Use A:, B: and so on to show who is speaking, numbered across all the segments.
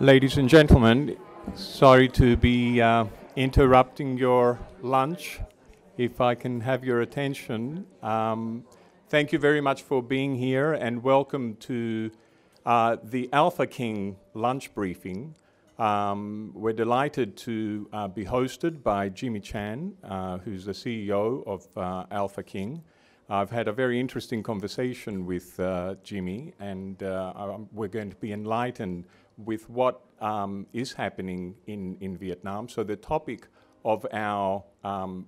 A: Ladies and gentlemen, sorry to be interrupting your lunch. If I can have your attention, thank you very much for being here and welcome to the Alpha King lunch briefing. We're delighted to be hosted by Jimmy Chan, who's the CEO of Alpha King. I've had a very interesting conversation with Jimmy, and we're going to be enlightened with what is happening in Vietnam. So the topic of our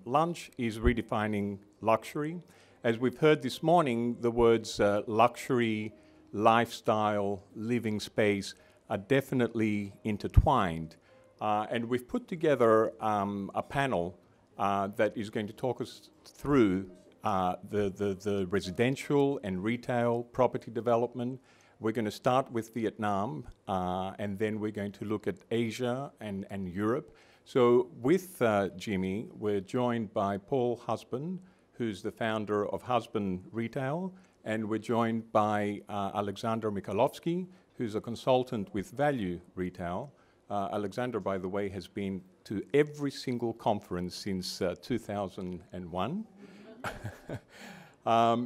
A: lunch is redefining luxury. As we've heard this morning, the words luxury, lifestyle, living space are definitely intertwined. And we've put together a panel that is going to talk us through the residential and retail property development. We're going to start with Vietnam, and then we're going to look at Asia and Europe. So with Jimmy, we're joined by Paul Husband, who's the founder of Husband Retail, and we're joined by Alexander Mikhailovsky, who's a consultant with Value Retail. Alexander, by the way, has been to every single conference since 2001.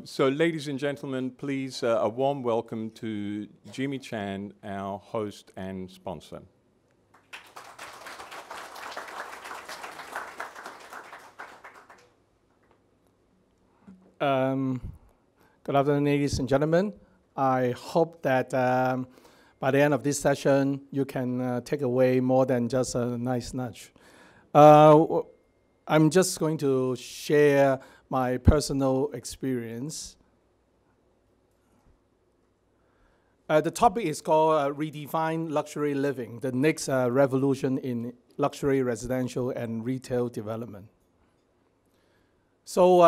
A: So ladies and gentlemen, please a warm welcome to Jimmy Chan, our host and sponsor.
B: Good afternoon, ladies and gentlemen. I hope that by the end of this session, you can take away more than just a nice nudge. I'm just going to share my personal experience. The topic is called Redefine Luxury Living, the next revolution in luxury residential and retail development. So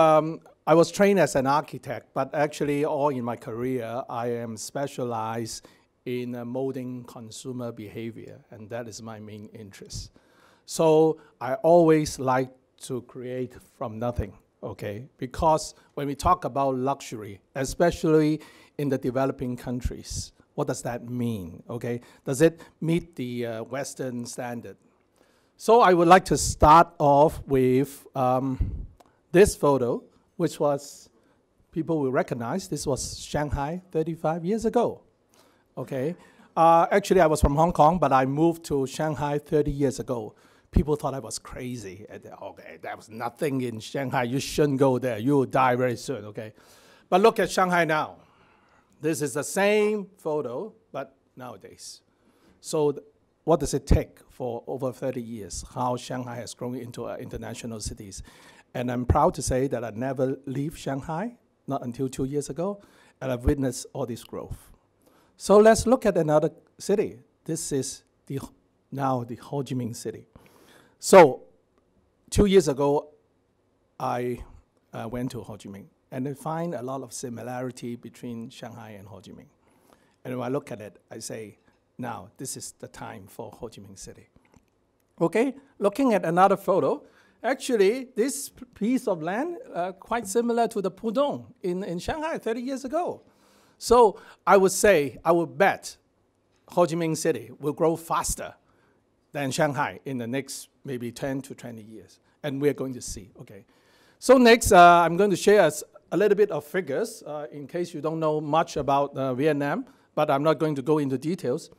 B: I was trained as an architect, but actually all in my career, I am specialized in molding consumer behavior, and that is my main interest. So I always like to create from nothing. Okay, because when we talk about luxury, especially in the developing countries, what does that mean? Okay, does it meet the Western standard? So I would like to start off with this photo, which was, people will recognize, this was Shanghai 35 years ago. Okay, actually I was from Hong Kong, but I moved to Shanghai 30 years ago. People thought I was crazy. Okay, there was nothing in Shanghai. You shouldn't go there. You will die very soon, okay? But look at Shanghai now. This is the same photo, but nowadays. So what does it take for over 30 years, how Shanghai has grown into international cities? And I'm proud to say that I never leave Shanghai, not until 2 years ago, and I've witnessed all this growth. So let's look at another city. This is now the Ho Chi Minh City. So 2 years ago, I went to Ho Chi Minh, and I find a lot of similarity between Shanghai and Ho Chi Minh. And when I look at it, I say, now, this is the time for Ho Chi Minh City. Okay, looking at another photo, actually, this piece of land quite similar to the Pudong in Shanghai 30 years ago. So I would say, I would bet Ho Chi Minh City will grow faster than Shanghai in the next maybe 10 to 20 years. And we're going to see, okay. So next, I'm going to share a little bit of figures in case you don't know much about Vietnam, but I'm not going to go into details.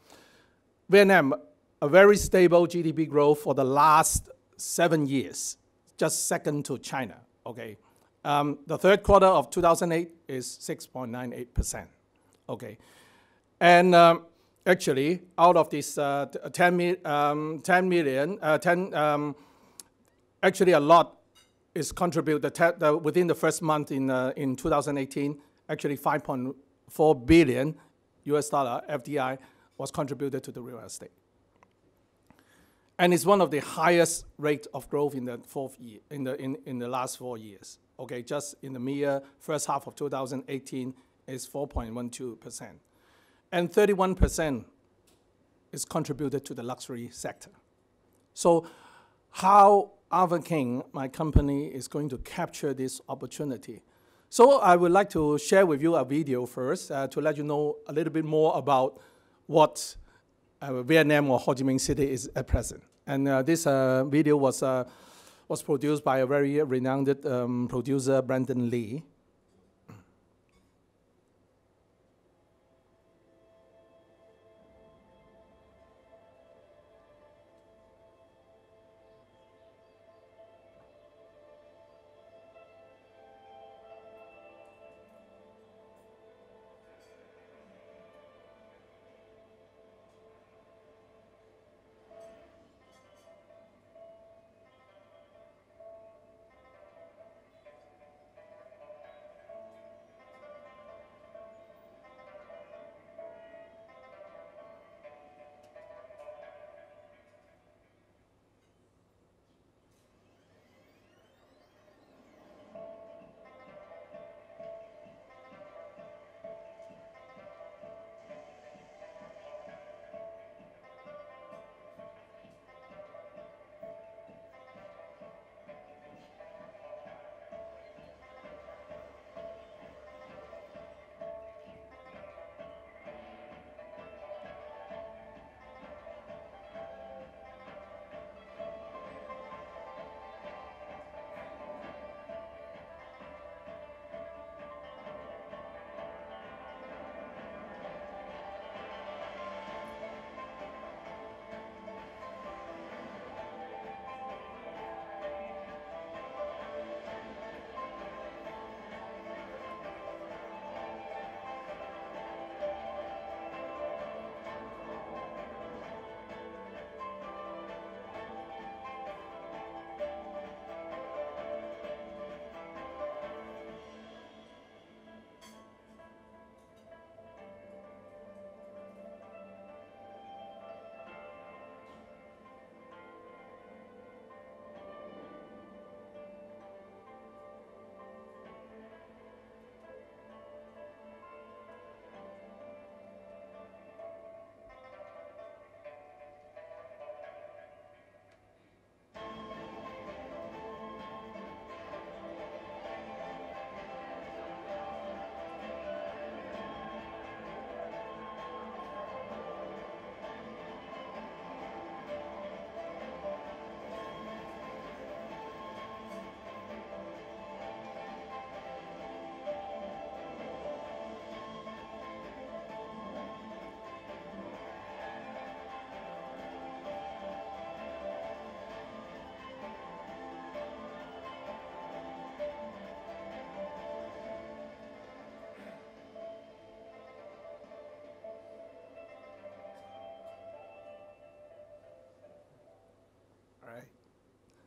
B: Vietnam, a very stable GDP growth for the last 7 years, just second to China, okay. The third quarter of 2008 is 6.98%, okay. And actually, out of this 10 million, actually a lot is contributed within the first month in 2018. Actually, 5.4 billion US dollar FDI was contributed to the real estate, and it's one of the highest rate of growth in the in the last 4 years. Okay, just in the mere first half of 2018 is 4.12%. And 31% is contributed to the luxury sector. So how Alpha King, my company, is going to capture this opportunity? So I would like to share with you a video first to let you know a little bit more about what Vietnam or Ho Chi Minh City is at present. And this video was produced by a very renowned producer, Brandon Lee.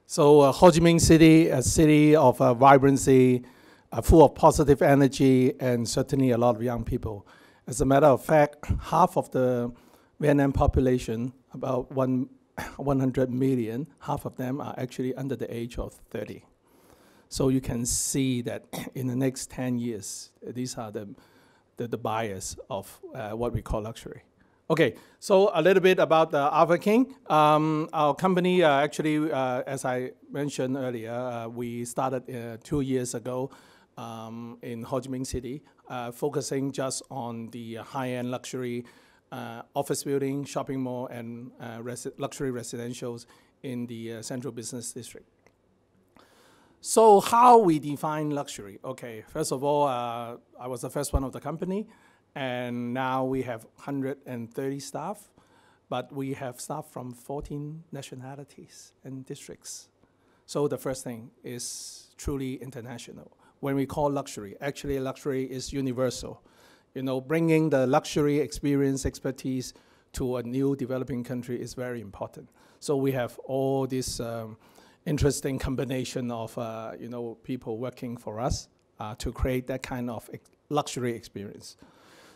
B: So Ho Chi Minh City, a city of vibrancy, full of positive energy, and certainly a lot of young people. As a matter of fact, half of the Vietnam population, about 100 million, half of them are actually under the age of 30. So you can see that in the next 10 years, these are the buyers of what we call luxury. Okay, so a little bit about Alpha King. Our company actually, as I mentioned earlier, we started 2 years ago in Ho Chi Minh City, focusing just on the high-end luxury office building, shopping mall, and luxury residentials in the central business district. So how we define luxury? Okay, first of all, I was the first one of the company. And now we have 130 staff, but we have staff from 14 nationalities and districts. So the first thing is truly international. When we call luxury, actually luxury is universal. You know, bringing the luxury experience, expertise to a new developing country is very important. So we have all this interesting combination of people working for us to create that kind of luxury experience.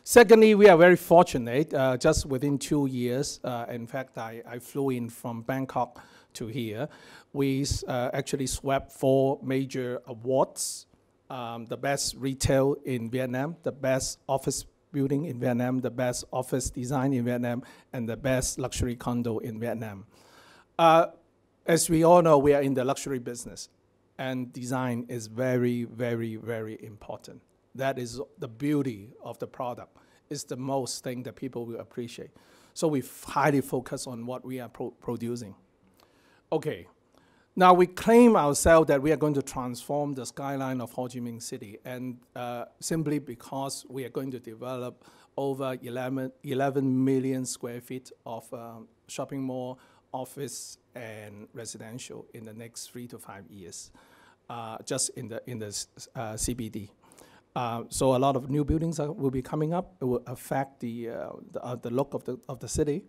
B: Secondly, we are very fortunate. Just within 2 years, in fact, I flew in from Bangkok to here. We actually swept 4 major awards. The best retail in Vietnam, the best office building in Vietnam, the best office design in Vietnam, and the best luxury condo in Vietnam. As we all know, we are in the luxury business, and design is very, very, very important. That is the beauty of the product. It's the most thing that people will appreciate. So we highly focus on what we are producing. Okay. Now we claim ourselves that we are going to transform the skyline of Ho Chi Minh City, and simply because we are going to develop over 11 million square feet of shopping mall, office, and residential in the next 3 to 5 years, just in the CBD. So a lot of new buildings will be coming up. It will affect the look of the city.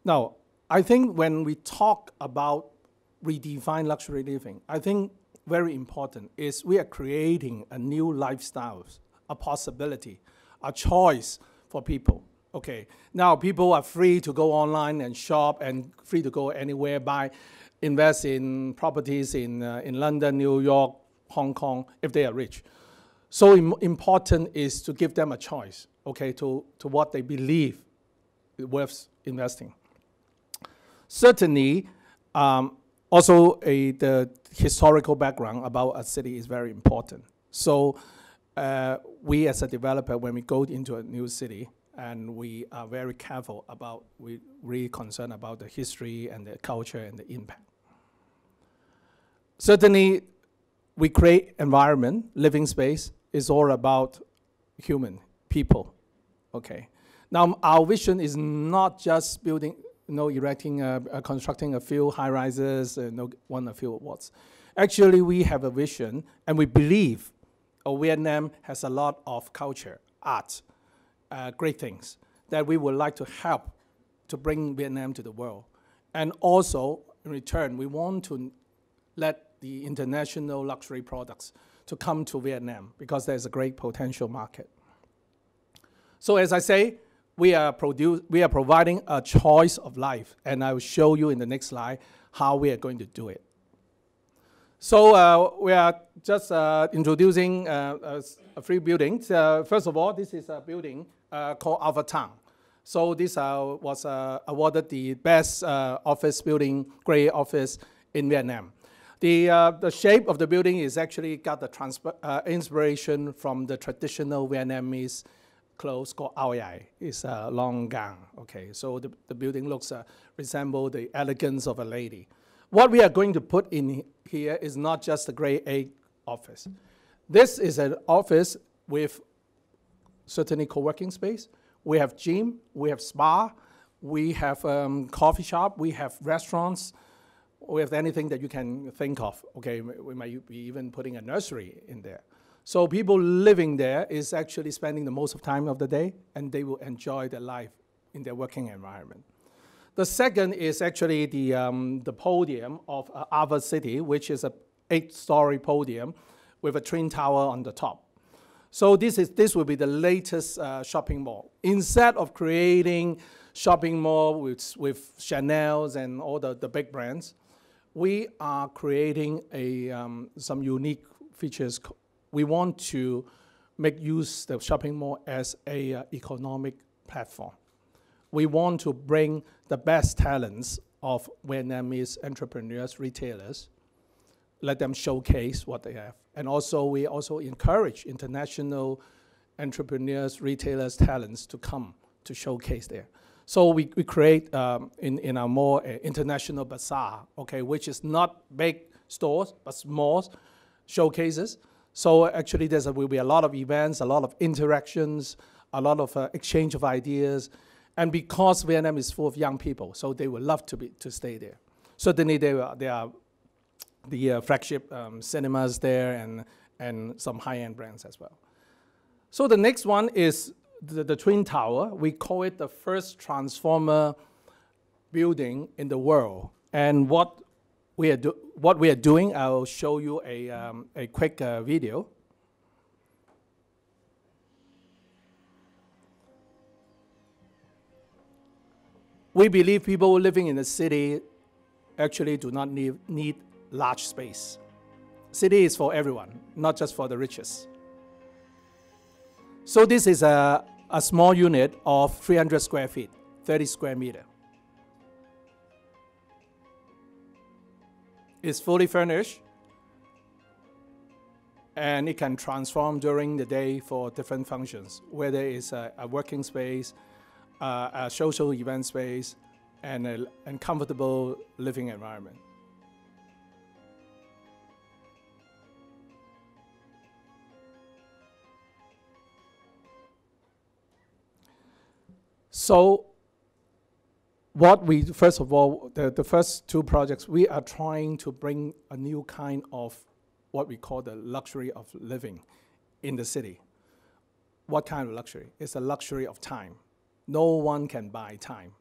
B: Now, I think when we talk about redefine luxury living, I think very important is we are creating a new lifestyle, a possibility, a choice for people. Okay, now people are free to go online and shop and free to go anywhere, invest in properties in London, New York, Hong Kong, if they are rich. So important is to give them a choice, okay, to what they believe is worth investing. Certainly, also, the historical background about a city is very important. So we as a developer, when we go into a new city, and we are very careful about, we really concerned about the history and the culture and the impact. Certainly, we create environment, living space is all about human, people, okay? Now, our vision is not just building, erecting, constructing a few high-rises, won a few awards. Actually, we have a vision, and we believe Vietnam has a lot of culture, art, great things that we would like to help to bring Vietnam to the world. And also, in return, we want to let the international luxury products to come to Vietnam because there's a great potential market. So as I say, we are providing a choice of life, and I will show you in the next slide how we are going to do it. So we are just introducing a few buildings. First of all, this is a building called Alpha Town. So this was awarded the best office building, grade office in Vietnam. The shape of the building is actually got the inspiration from the traditional Vietnamese clothes called ao dai. It's a long gown. Okay, so the building looks resemble the elegance of a lady. What we are going to put in here is not just a grade A office. This is an office with certainly co-working space. We have gym, we have spa, we have coffee shop, we have restaurants, we have anything that you can think of. Okay, we might be even putting a nursery in there. So people living there is actually spending the most of time of the day, and they will enjoy their life in their working environment. The second is actually the podium of Ava City, which is a 8-story podium with a twin tower on the top. So this will be the latest shopping mall. Instead of creating shopping mall with Chanel's and all the big brands, we are creating some unique features. We want to make use of the shopping mall as an economic platform. We want to bring the best talents of Vietnamese entrepreneurs, retailers, let them showcase what they have. And also, we also encourage international entrepreneurs, retailers, talents to come to showcase there. So we create in our more international bazaar, okay, which is not big stores, but small showcases. So actually there will be a lot of events, a lot of interactions, a lot of exchange of ideas. And because Vietnam is full of young people, so they would love to stay there. Certainly there are the flagship cinemas there and some high-end brands as well. So the next one is the Twin Tower. We call it the first transformer building in the world. And what we are doing, I'll show you a quick video. We believe people living in the city actually do not need large space. City is for everyone, not just for the richest. So this is a small unit of 300 square feet, 30 square meter. It's fully furnished, and it can transform during the day for different functions, whether it's a working space, a social event space, and comfortable living environment. So first of all, the first two projects, we are trying to bring a new kind of what we call the luxury of living in the city. What kind of luxury? It's a luxury of time. No one can buy time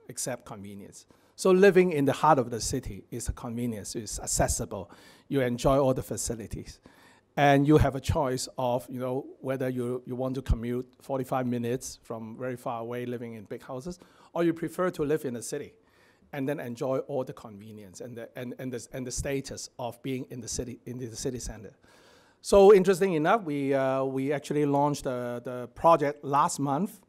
B: except convenience. So living in the heart of the city is a convenience, it's accessible. You enjoy all the facilities. And you have a choice of, whether you want to commute 45 minutes from very far away living in big houses, or you prefer to live in the city and then enjoy all the convenience and the status of being in the city center. So interesting enough, we actually launched the project last month.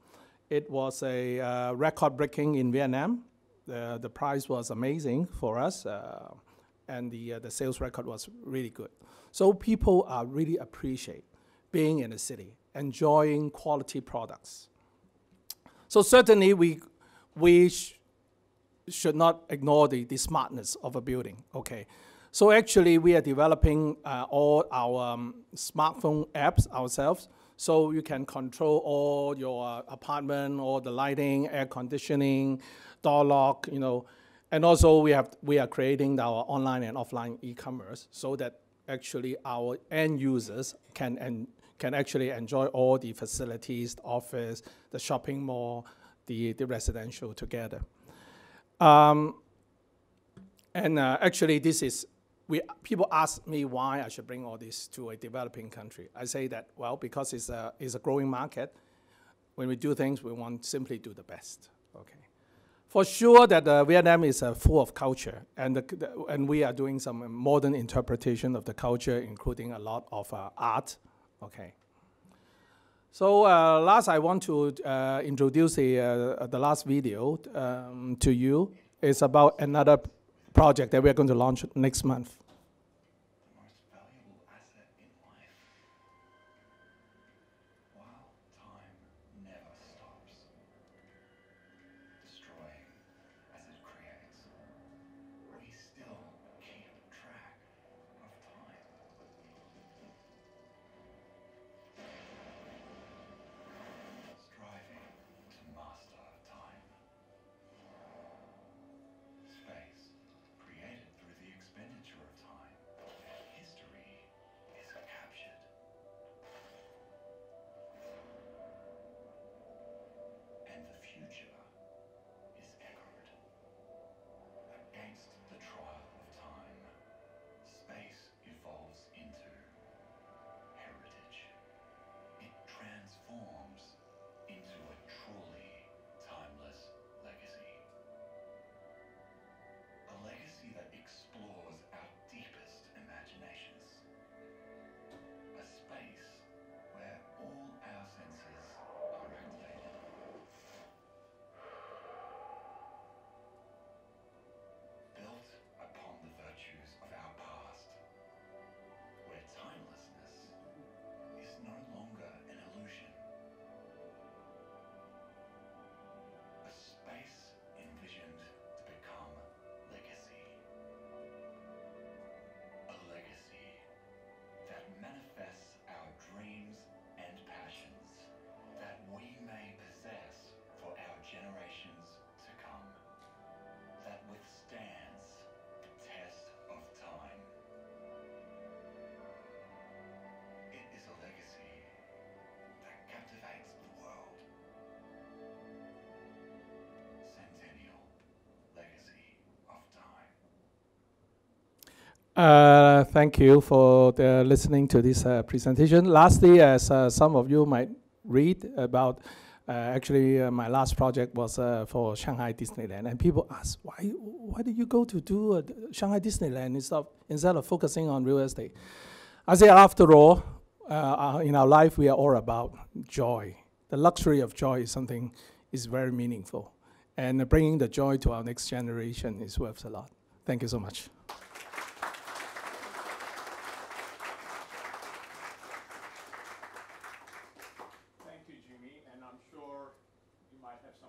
B: It was a record-breaking in Vietnam. The price was amazing for us, and the sales record was really good. So people are really appreciate being in the city, enjoying quality products. So certainly we should not ignore the smartness of a building, okay? So actually we are developing all our smartphone apps ourselves, so you can control all your apartment, all the lighting, air conditioning, door lock, and also we are creating our online and offline e-commerce so that actually our end users can actually enjoy all the facilities, the office, the shopping mall, the residential together. Actually this is, people ask me why I should bring all this to a developing country. I say that, well, because it's a growing market. When we do things, we want simply do the best, okay? For sure that Vietnam is full of culture, and we are doing some modern interpretation of the culture, including a lot of art, okay? So last, I want to introduce the last video to you. It's about another project that we're going to launch next month.
C: The most valuable asset in life. While time never stops, destroying as it creates, we still keep track of time. Striving to master time. Space, created through the expenditure of time. History is captured. And the future is echoed. Against the trial of time, space evolves into heritage. It transforms into a truly timeless legacy. A legacy that explores our deepest imaginations. A space where all our senses are activated. Built upon the virtues of our past, where timelessness is no longer an illusion. A space envisioned to become legacy. A legacy that manifests our dreams and passions that we may possess for our generations to come. That withstands the test of time. It is a legacy that captivates the world. Centennial legacy of time.
B: Thank you for listening to this presentation. Lastly, as some of you might read about, actually my last project was for Shanghai Disneyland, and people ask, why did you go to do Shanghai Disneyland instead of focusing on real estate? I say, after all, in our life we are all about joy. The luxury of joy is very meaningful, and bringing the joy to our next generation is worth a lot. Thank you so much.
A: Thank you, Jimmy, and I'm sure you might have some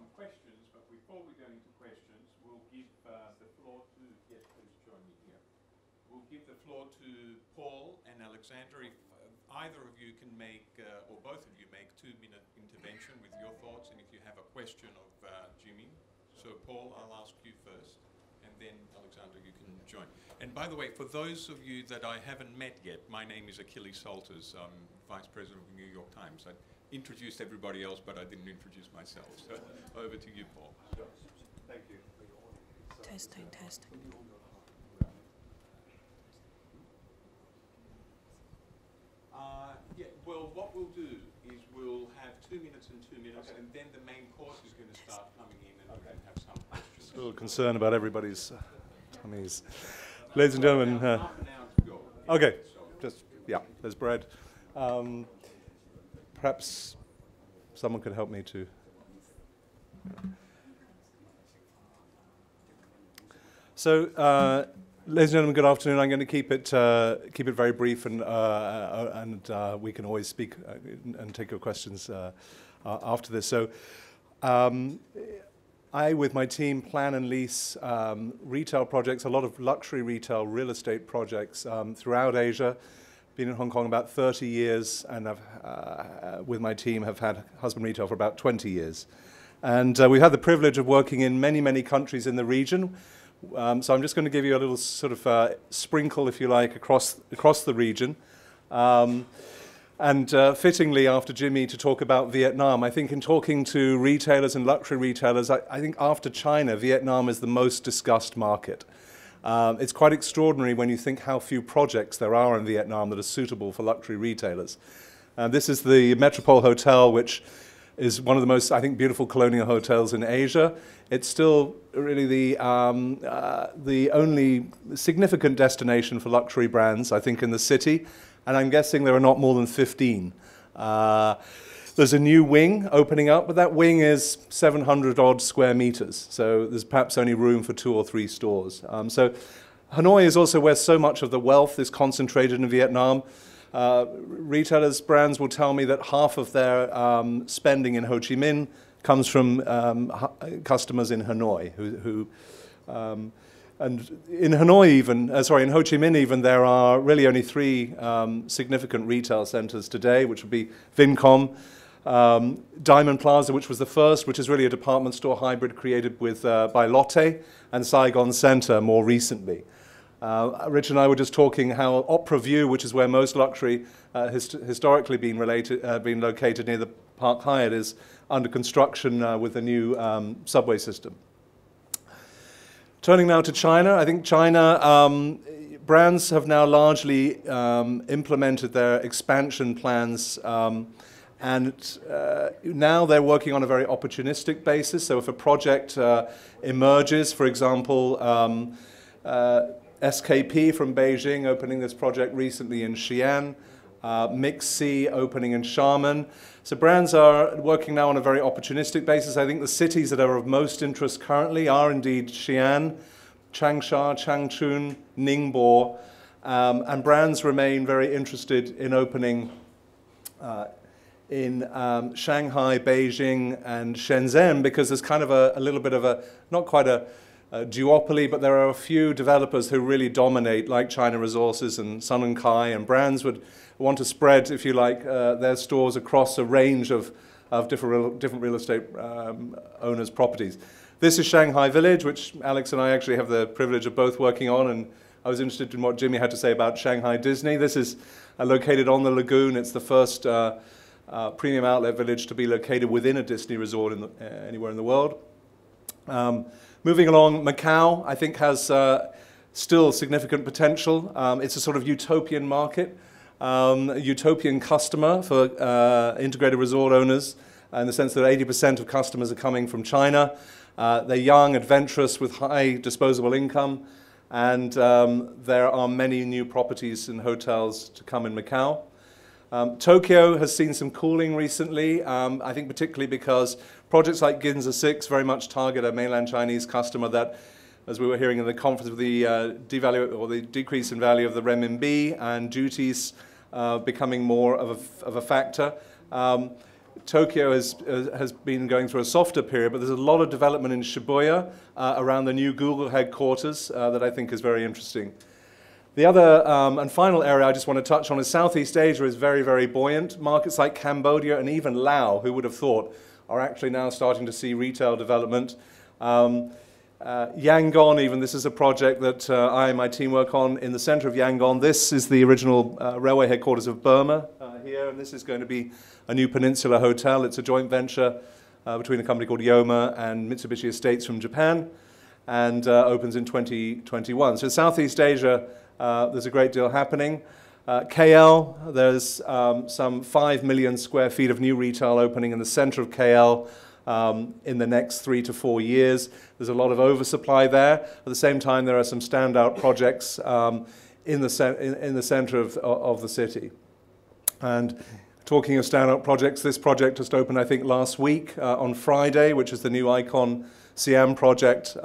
A: we'll give the floor to Paul and Alexander. If either of you can make, or both of you make 2-minute intervention with your thoughts, and if you have a question of Jimmy. So Paul, I'll ask you first, and then Alexander, you can join. And by the way, for those of you that I haven't met yet, my name is Achilles Salters. I'm Vice President of the New York Times. I introduced everybody else, but I didn't introduce myself. So over to you, Paul.
D: Thank you.
E: Testing, testing.
A: Yeah, well, what we'll do is we'll have 2 minutes and 2 minutes, and then the main course is going to start coming in, and we can have some questions.
D: A little concern about everybody's tummies. Ladies and gentlemen.
A: Half an hour to go.
D: Okay, just, yeah, there's bread. Perhaps someone could help me to. So, ladies and gentlemen, good afternoon. I'm going to keep it very brief, and we can always speak and take your questions after this. So, I, with my team, plan and lease retail projects, a lot of luxury retail real estate projects throughout Asia. Been in Hong Kong about 30 years, and I've, with my team, have had husband retail for about 20 years. And we've had the privilege of working in many, many countries in the region. So I'm just going to give you a little sort of sprinkle, if you like, across the region. Fittingly, after Jimmy, to talk about Vietnam, I think in talking to retailers and luxury retailers, I think after China, Vietnam is the most discussed market. It's quite extraordinary when you think how few projects there are in Vietnam that are suitable for luxury retailers. This is the Metropole Hotel, which is one of the most, I think, beautiful colonial hotels in Asia. It's still really the only significant destination for luxury brands, I think, in the city. And I'm guessing there are not more than 15. There's a new wing opening up, but that wing is 700-odd square meters. So there's perhaps only room for 2 or 3 stores. So Hanoi is also where so much of the wealth is concentrated in Vietnam. Retailers, brands will tell me that half of their spending in Ho Chi Minh comes from customers in Hanoi and in Hanoi even, in Ho Chi Minh even, there are really only 3 significant retail centers today, which would be Vincom, Diamond Plaza, which was the first, which is really a department store hybrid created with, by Lotte, and Saigon Center more recently. Rich and I were just talking how Opera View, which is where most luxury has historically been located near the Park Hyatt, is under construction with the new subway system. Turning now to China, I think China, brands have now largely implemented their expansion plans, and now they're working on a very opportunistic basis. So if a project emerges, for example, SKP from Beijing opening this project recently in Xi'an, Mixi opening in Xiamen. So brands are working now on a very opportunistic basis. I think the cities that are of most interest currently are indeed Xi'an, Changsha, Changchun, Ningbo, and brands remain very interested in opening in Shanghai, Beijing, and Shenzhen, because there's kind of a little bit of a, not quite a duopoly, but there are a few developers who really dominate, like China Resources and Sun and Kai, and brands would want to spread, if you like, their stores across a range of different real estate owners' properties. This is Shanghai Village, which Alex and I actually have the privilege of both working on, and I was interested in what Jimmy had to say about Shanghai Disney. This is located on the lagoon. It's the first premium outlet village to be located within a Disney resort anywhere in the world. Moving along, Macau, I think, has still significant potential. It's a sort of utopian market, a utopian customer for integrated resort owners, in the sense that 80% of customers are coming from China. They're young, adventurous, with high disposable income, and there are many new properties and hotels to come in Macau. Tokyo has seen some cooling recently, I think particularly because projects like Ginza 6 very much target a mainland Chinese customer that, as we were hearing in the conference, with the decrease in value of the renminbi and duties becoming more of a factor. Tokyo has been going through a softer period, but there's a lot of development in Shibuya around the new Google headquarters that I think is very interesting. The other and final area I just want to touch on is Southeast Asia is very, very buoyant. Markets like Cambodia and even Laos, who would have thought, are actually now starting to see retail development. Yangon, even, this is a project that I and my team work on in the center of Yangon. This is the original railway headquarters of Burma here, and this is going to be a new peninsula hotel. It's a joint venture between a company called Yoma and Mitsubishi Estates from Japan, and opens in 2021. So Southeast Asia, there's a great deal happening. KL, there's some 5 million square feet of new retail opening in the center of KL in the next 3 to 4 years. There's a lot of oversupply there. At the same time, there are some standout projects in the center of the city. And talking of standout projects, this project just opened, I think, last week on Friday, which is the new Icon Siam project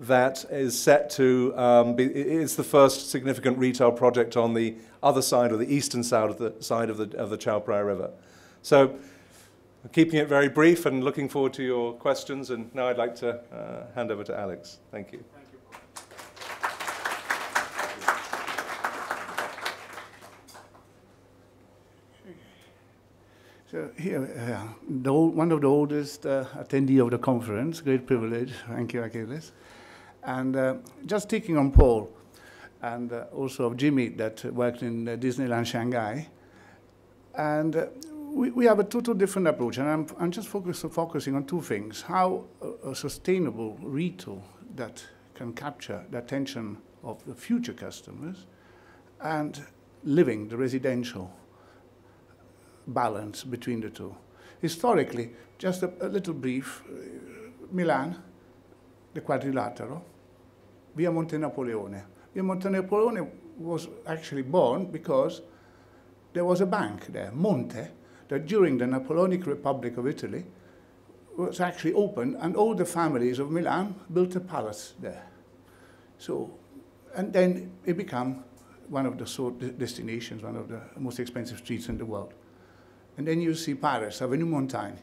D: that is set to it's the first significant retail project on the other side, or the eastern side of the Chao Phraya River. So, keeping it very brief and looking forward to your questions. And now I'd like to hand over to Alex. Thank you.
F: So here, one of the oldest attendee of the conference, great privilege. Thank you, Achilles. And just taking on Paul, and also of Jimmy that worked in Disneyland Shanghai. And we have a total different approach, and I'm just focusing on two things. How a sustainable retail that can capture the attention of the future customers, and living the residential balance between the two. Historically, just a little brief, Milan, the Quadrilatero, Via Monte Napoleone. Via Monte Napoleone was actually born because there was a bank there, Monte, that during the Napoleonic Republic of Italy was actually open, and all the families of Milan built a palace there. So, and then it became one of the destinations, one of the most expensive streets in the world. And then you see Paris, Avenue Montaigne.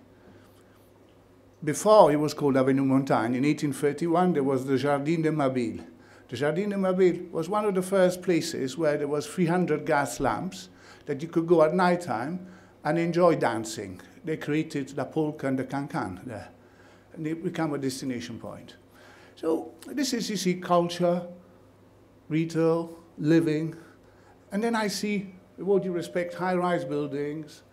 F: Before it was called Avenue Montaigne, in 1831, there was the Jardin de Mabille. The Jardin de Mabille was one of the first places where there was 300 gas lamps that you could go at night time and enjoy dancing. They created the polka and the cancan there. And it became a destination point. So this is, you see, culture, retail, living. And then I see, with all due respect, high-rise buildings,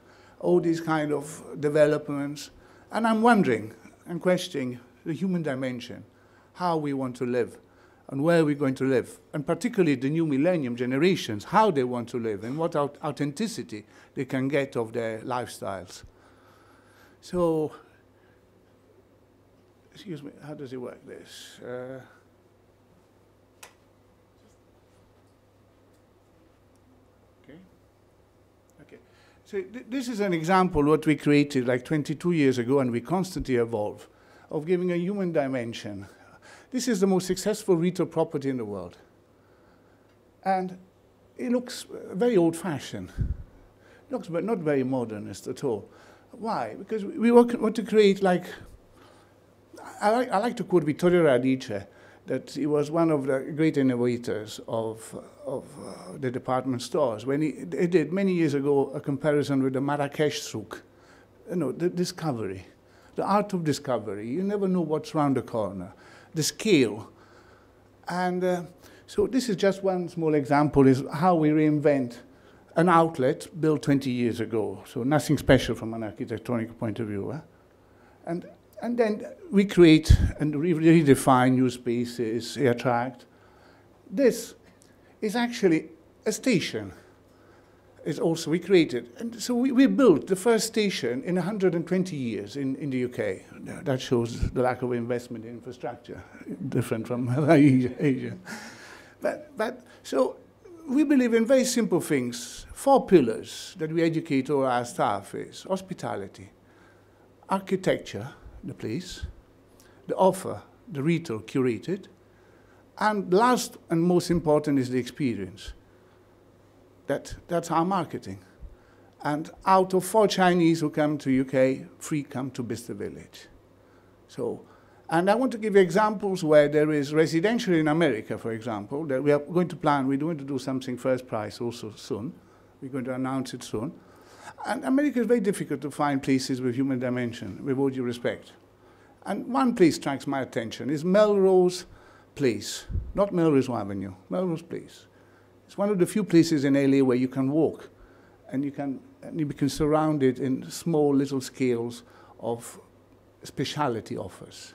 F: all these kind of developments. And I'm wondering and questioning the human dimension, how we want to live and where we're going to live, and particularly the new millennium generations, how they want to live and what authenticity they can get of their lifestyles. So, excuse me, how does it work, this? Okay. So this is an example of what we created like 22 years ago, and we constantly evolve, of giving a human dimension. This is the most successful retail property in the world. And it looks very old-fashioned. It looks not very modernist at all. Why? Because we want to create, like, I like to quote Vittorio Radice, that he was one of the great innovators of the department stores. When he did, many years ago, a comparison with the Marrakesh souk, the discovery, the art of discovery. You never know what's around the corner. The scale. And so this is just one small example, is how we reinvent an outlet built 20 years ago. So nothing special from an architectonic point of view. And then we create and redefine new spaces, attract. This is actually a station. It's also we created. And so we built the first station in 120 years in the UK. That shows the lack of investment in infrastructure, different from Asia. But so we believe in very simple things. 4 pillars that we educate all our staff is hospitality, architecture, the place, the offer, the retail curated, and last and most important is the experience. That's our marketing. And out of 4 Chinese who come to UK, 3 come to Bicester Village. So, And I want to give you examples where there is residential in America, for example, that we are going to plan. We're going to do something first price also soon. We're going to announce it soon. And America is very difficult to find places with human dimension, with all due respect. And one place strikes my attention is Melrose Place, not Melrose Avenue, Melrose Place. It's one of the few places in LA where you can walk and you can surround it in small little scales of specialty offers.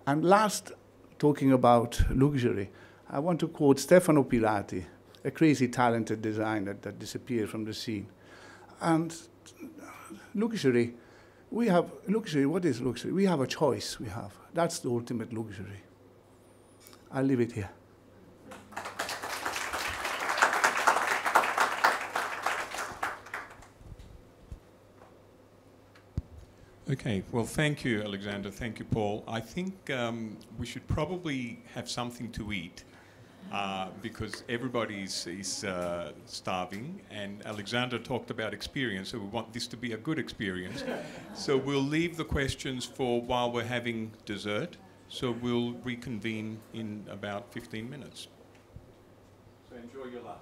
F: And last, talking about luxury, I want to quote Stefano Pilati, a crazy talented designer that disappeared from the scene. And luxury, what is luxury? We have a choice, That's the ultimate luxury. I'll leave it here.
A: Okay, well, thank you, Alexander. Thank you, Paul. I think we should probably have something to eat because everybody is starving, and Alexander talked about experience, so we want this to be a good experience. So we'll leave the questions for while we're having dessert, so we'll reconvene in about 15 minutes. So enjoy your lunch.